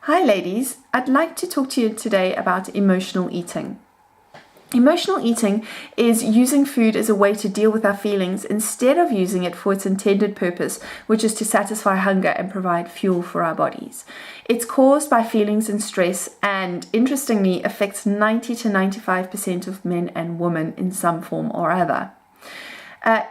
Hi ladies, I'd like to talk to you today about emotional eating. Emotional eating is using food as a way to deal with our feelings instead of using it for its intended purpose, which is to satisfy hunger and provide fuel for our bodies. It's caused by feelings and stress and, interestingly, affects 90 to 95% of men and women in some form or other.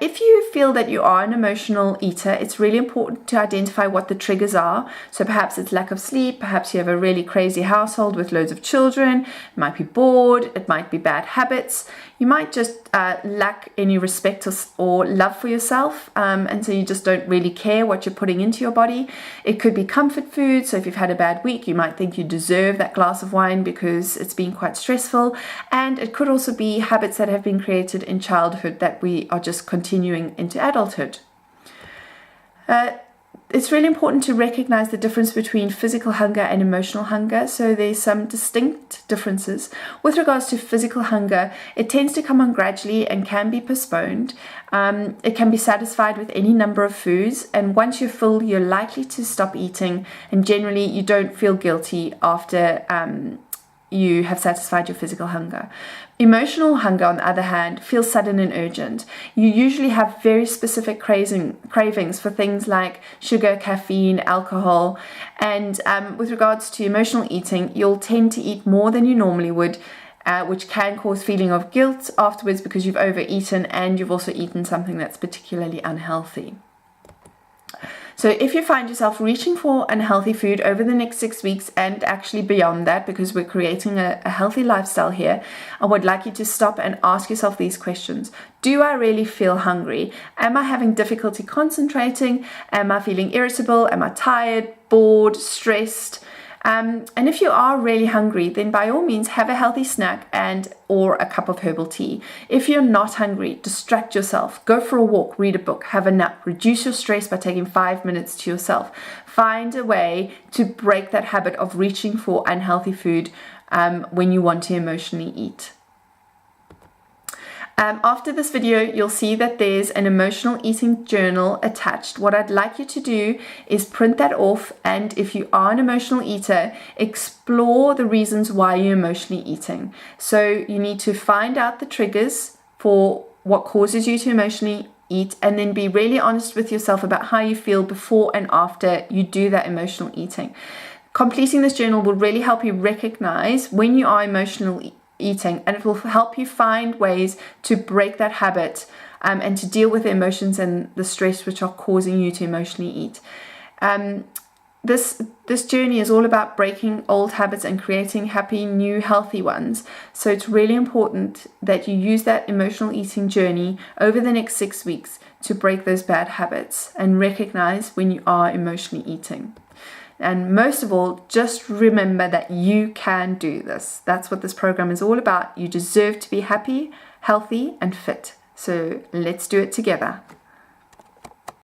If you feel that you are an emotional eater, it's really important to identify what the triggers are. So perhaps it's lack of sleep, perhaps you have a really crazy household with loads of children, it might be bored, it might be bad habits. You might just lack any respect or love for yourself, and so you just don't really care what you're putting into your body. It could be comfort food, so if you've had a bad week, you might think you deserve that glass of wine because it's been quite stressful. And it could also be habits that have been created in childhood that we are just continuing into adulthood. It's really important to recognize the difference between physical hunger and emotional hunger. So there's some distinct differences. With regards to physical hunger, it tends to come on gradually and can be postponed. It can be satisfied with any number of foods, and once you're full, you're likely to stop eating, and generally you don't feel guilty after you have satisfied your physical hunger. Emotional hunger, on the other hand, feels sudden and urgent. You usually have very specific cravings for things like sugar, caffeine, alcohol, and with regards to emotional eating, you'll tend to eat more than you normally would, which can cause feeling of guilt afterwards because you've overeaten and you've also eaten something that's particularly unhealthy. So if you find yourself reaching for unhealthy food over the next 6 weeks and actually beyond that, because we're creating a healthy lifestyle here, I would like you to stop and ask yourself these questions. Do I really feel hungry? Am I having difficulty concentrating? Am I feeling irritable? Am I tired, bored, stressed? And if you are really hungry, then by all means have a healthy snack or a cup of herbal tea. If you're not hungry, distract yourself. Go for a walk, read a book, have a nap. Reduce your stress by taking 5 minutes to yourself. Find a way to break that habit of reaching for unhealthy food when you want to emotionally eat. After this video, you'll see that there's an emotional eating journal attached. What I'd like you to do is print that off, and if you are an emotional eater, explore the reasons why you're emotionally eating. So you need to find out the triggers for what causes you to emotionally eat, and then be really honest with yourself about how you feel before and after you do that emotional eating. Completing this journal will really help you recognize when you are emotionally eating, and it will help you find ways to break that habit and to deal with the emotions and the stress which are causing you to emotionally eat. This journey is all about breaking old habits and creating happy, new, healthy ones. So it's really important that you use that emotional eating journey over the next 6 weeks to break those bad habits and recognize when you are emotionally eating. And most of all, just remember that you can do this. That's what this program is all about. You deserve to be happy, healthy, and fit. So let's do it together.